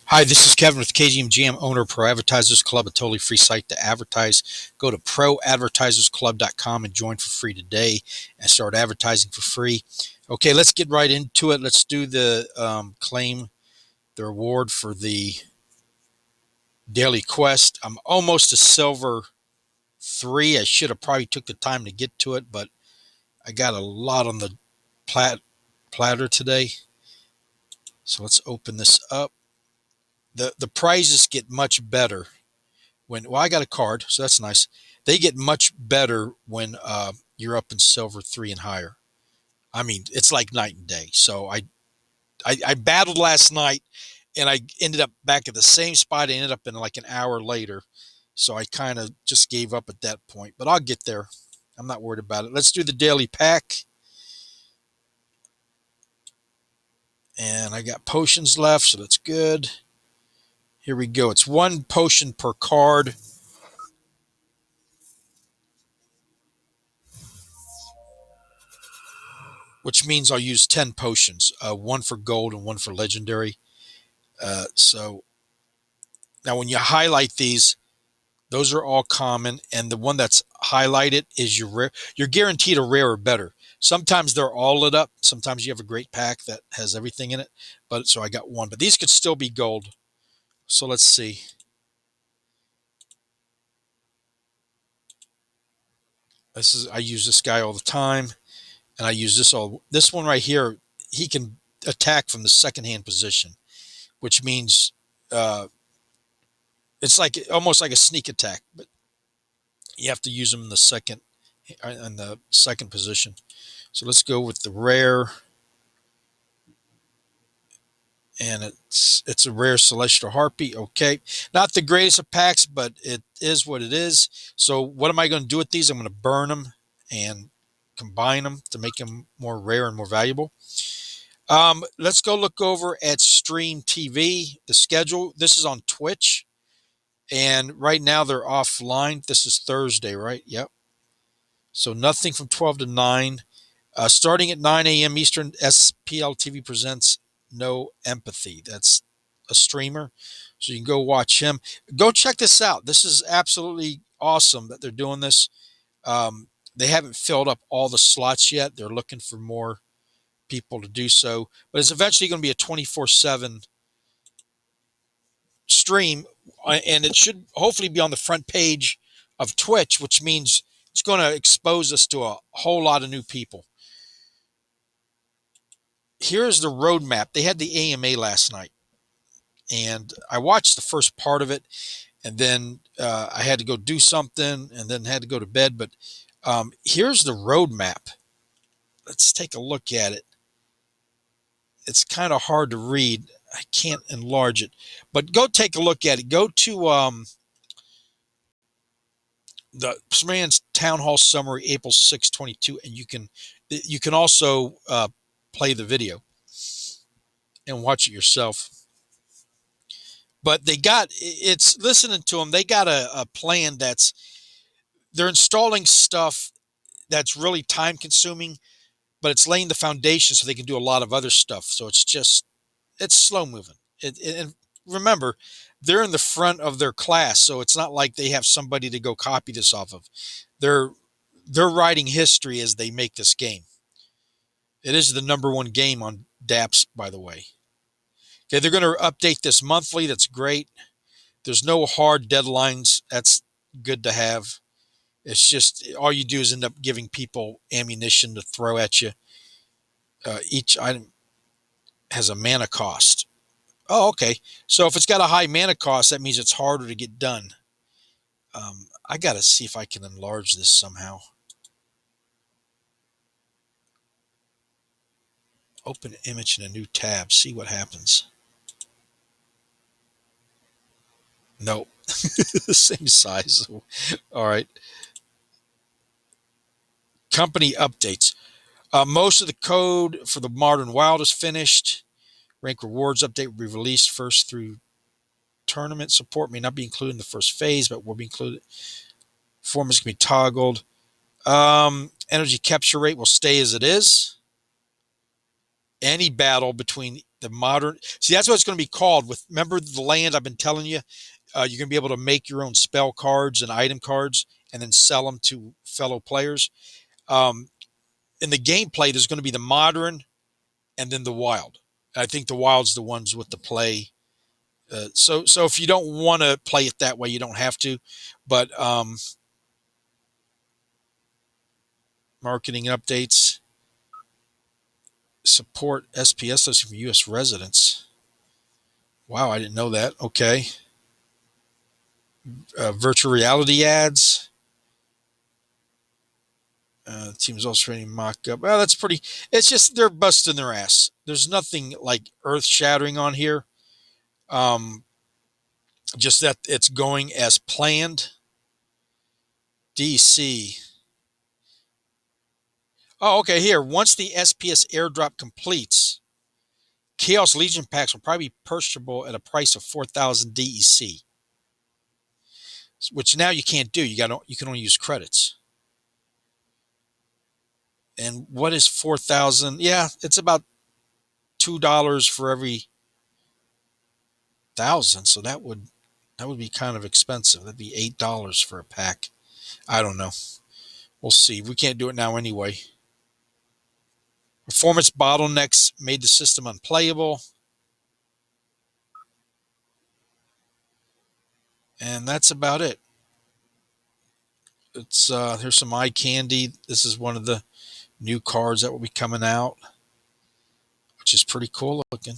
Hi, this is Kevin with KGMGM, owner of Pro Advertisers Club, a totally free site to advertise. Go to ProAdvertisersClub.com and join for free today and start advertising for free. Okay, let's get right into it. Let's do the claim the reward for the daily quest. I'm almost a silver 3. I should have probably took the time to get to it, but I got a lot on the platter today. So let's open this up. The prizes get much better well, I got a card, so that's nice. They get much better when you're up in silver 3 and higher. I mean, it's like night and day. So I battled last night, and I ended up back at the same spot. I ended up in like an hour later. So I kind of just gave up at that point, but I'll get there. I'm not worried about it. Let's do the daily pack. And I got potions left, so that's good. Here we go. It's 1 potion per card. Which means I'll use 10 potions, 1 for gold and 1 for legendary. So now when you highlight these, those are all common, and the one that's highlighted is your rare. You're guaranteed a rare or better. Sometimes they're all lit up. Sometimes you have a great pack that has everything in it. But so I got 1, but these could still be gold. So let's see. I use this guy all the time, and I use this one right here. He can attack from the second hand position, which means it's like almost like a sneak attack, but you have to use them in the second position. So let's go with the rare, and it's a rare celestial harpy. Okay, not the greatest of packs, but it is what it is. So what am I going to do with these? I'm going to burn them and combine them to make them more rare and more valuable. Let's go look over at Stream TV, the schedule. This is on Twitch, and right now they're offline. This is Thursday, right? Yep. So nothing from 12 to 9. Starting at 9 a.m. Eastern, SPL TV presents No Empathy. That's a streamer. So you can go watch him. Go check this out. This is absolutely awesome that they're doing this. They haven't filled up all the slots yet. They're looking for more people to do so. But it's eventually going to be a 24/7 stream, and it should hopefully be on the front page of Twitch, which means it's going to expose us to a whole lot of new people. Here's the roadmap. They had the AMA last night, and I watched the first part of it, and then I had to go do something, and then had to go to bed. But here's the roadmap. Let's take a look at it. It's kind of hard to read. I can't enlarge it, but go take a look at it. Go to the Splinterlands Town Hall Summary, April 6, 22, and you can also play the video and watch it yourself. But it's listening to them. They got a plan they're installing stuff that's really time consuming, but it's laying the foundation so they can do a lot of other stuff. So it's slow moving. And remember, they're in the front of their class, so it's not like they have somebody to go copy this off of. They're they're writing history as they make this game. It is the #1 game on DApps, by the way. Okay, they're going to update this monthly. That's great. There's no hard deadlines. That's good to have. It's just all you do is end up giving people ammunition to throw at you. Each item has a mana cost. Oh, okay. So if it's got a high mana cost, that means it's harder to get done. I got to see if I can enlarge this somehow. Open image in a new tab. See what happens. Nope. Same size. All right. Company updates. Most of the code for the Modern Wild is finished. Rank rewards update will be released first through tournament. Support may not be included in the first phase, but will be included. Performance can be toggled. Energy capture rate will stay as it is. any battle between the modern. See, that's what it's going to be called. With remember the land I've been telling you, you're going to be able to make your own spell cards and item cards, and then sell them to fellow players. Um, in the gameplay, there's going to be the modern and then the wild. I think the wild's the ones with the play. So if you don't want to play it that way, you don't have to. But marketing updates, support SPS listing for U.S. residents. Wow, I didn't know that. Okay. Virtual reality ads. The team is also training mock-up. Well, that's pretty. It's just they're busting their ass. There's nothing like earth-shattering on here. Just that it's going as planned. DC. Oh, okay. Here, once the SPS airdrop completes, Chaos Legion packs will probably be purchasable at a price of 4,000 DEC, which now you can't do. You can only use credits. And what is 4,000? Yeah, it's about $2 for every 1,000. So that would be kind of expensive. That'd be $8 for a pack. I don't know. We'll see. We can't do it now anyway. Performance bottlenecks made the system unplayable. And that's about it. It's here's some eye candy. This is one of the new cards that will be coming out, which is pretty cool looking.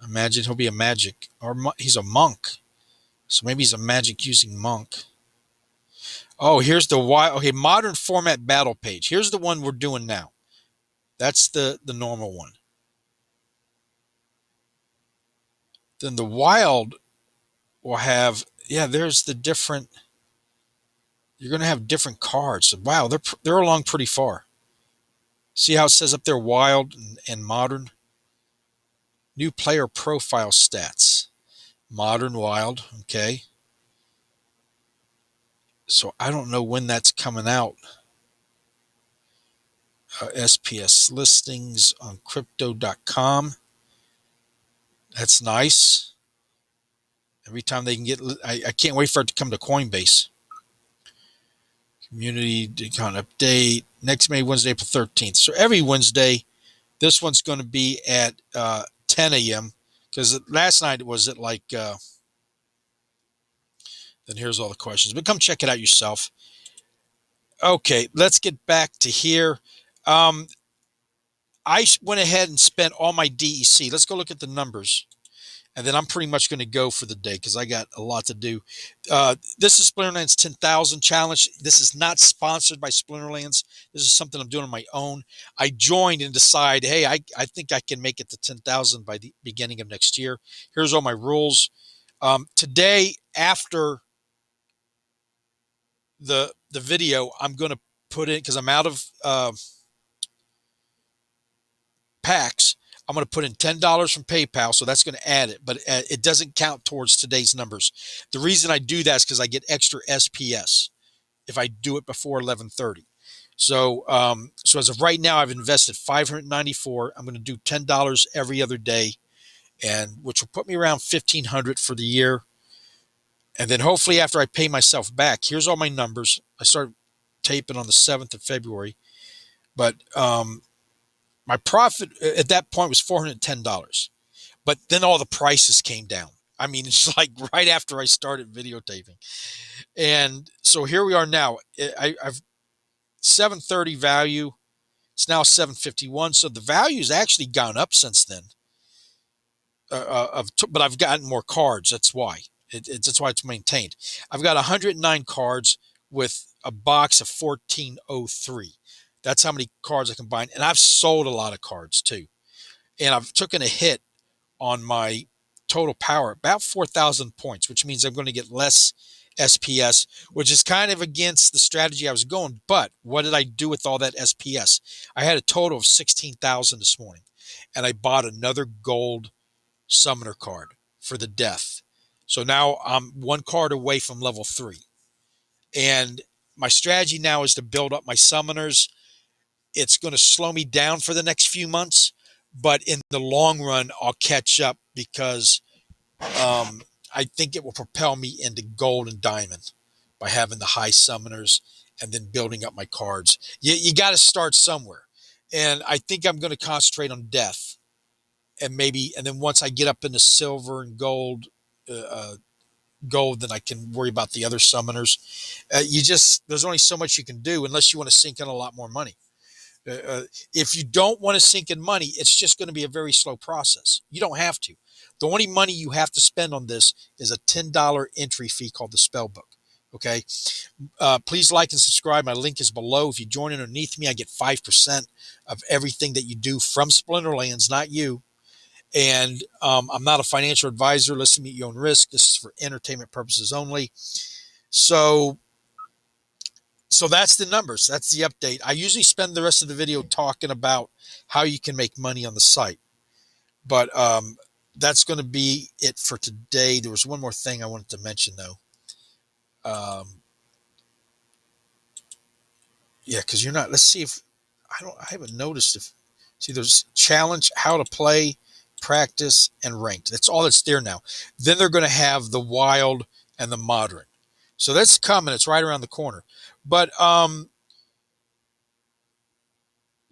Imagine he'll be a magic, or he's a monk. So maybe he's a magic using monk. Oh, here's the okay, modern format battle page. Here's the one we're doing now. That's the normal one. Then the wild will have, yeah, there's the different. You're going to have different cards. So, wow, they're along pretty far. See how it says up there wild and modern? New player profile stats. Modern wild, okay. So I don't know when that's coming out. SPS listings on crypto.com. That's nice. Every time they can get, I can't wait for it to come to Coinbase. Community kind of update. Next May, Wednesday, April 13th. So every Wednesday, this one's going to be at 10 a.m. because last night it was at like, then here's all the questions. But come check it out yourself. Okay, let's get back to here. I went ahead and spent all my DEC. Let's go look at the numbers. And then I'm pretty much going to go for the day because I got a lot to do. This is Splinterlands 10,000 challenge. This is not sponsored by Splinterlands. This is something I'm doing on my own. I joined and decided, hey, I think I can make it to 10,000 by the beginning of next year. Here's all my rules. Today, after the video, I'm going to put in, because I'm out of packs, I'm going to put in $10 from PayPal, so that's going to add it, but it doesn't count towards today's numbers. The reason I do that is because I get extra SPS if I do it before 11:30. So as of right now, I've invested $594. I'm going to do $10 every other day, and which will put me around $1,500 for the year. And then hopefully after I pay myself back, here's all my numbers. I started taping on the 7th of February, but my profit at that point was $410, but then all the prices came down. I mean, it's like right after I started videotaping. And so here we are now. I've 730 value. It's now 751. So the value has actually gone up since then. But I've gotten more cards. That's why. That's why it's maintained. I've got 109 cards with a box of 1403. That's how many cards I can buy. And I've sold a lot of cards too. And I've taken a hit on my total power, about 4,000 points, which means I'm going to get less SPS, which is kind of against the strategy I was going. But what did I do with all that SPS? I had a total of 16,000 this morning. And I bought another gold summoner card for the death. So now I'm one card away from level 3. And my strategy now is to build up my summoners. It's going to slow me down for the next few months, but in the long run, I'll catch up because I think it will propel me into gold and diamond by having the high summoners and then building up my cards. You got to start somewhere. And I think I'm going to concentrate on death and then once I get up into silver and uh, uh, gold, then I can worry about the other summoners. There's only so much you can do unless you want to sink in a lot more money. Uh, uh, if you don't want to sink in money, it's just going to be a very slow process. You don't have to. The only money you have to spend on this is a $10 entry fee called the spell book. Okay. Please like and subscribe. My link is below. If you join underneath me, I get 5% of everything that you do from Splinterlands, not you. And I'm not a financial advisor. Listen to me at your own risk. This is for entertainment purposes only. So that's the numbers. That's the update. I usually spend the rest of the video talking about how you can make money on the site. But that's going to be it for today. There was one more thing I wanted to mention, though. Yeah, because you're not. Let's see if I haven't noticed if. See, there's challenge, how to play, practice, and ranked. That's all that's there now. Then they're going to have the wild and the modern. So that's coming. It's right around the corner. But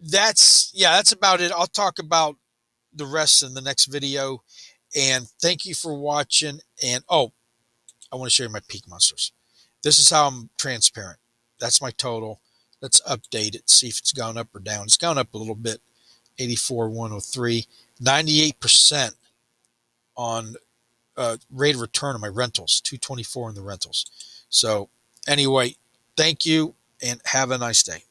that's about it. I'll talk about the rest in the next video. And thank you for watching. And I want to show you my peak monsters. This is how I'm transparent. That's my total. Let's update it, see if it's gone up or down. It's gone up a little bit. 84,103, 98% on rate of return on my rentals, 224 in the rentals. So anyway, thank you and have a nice day.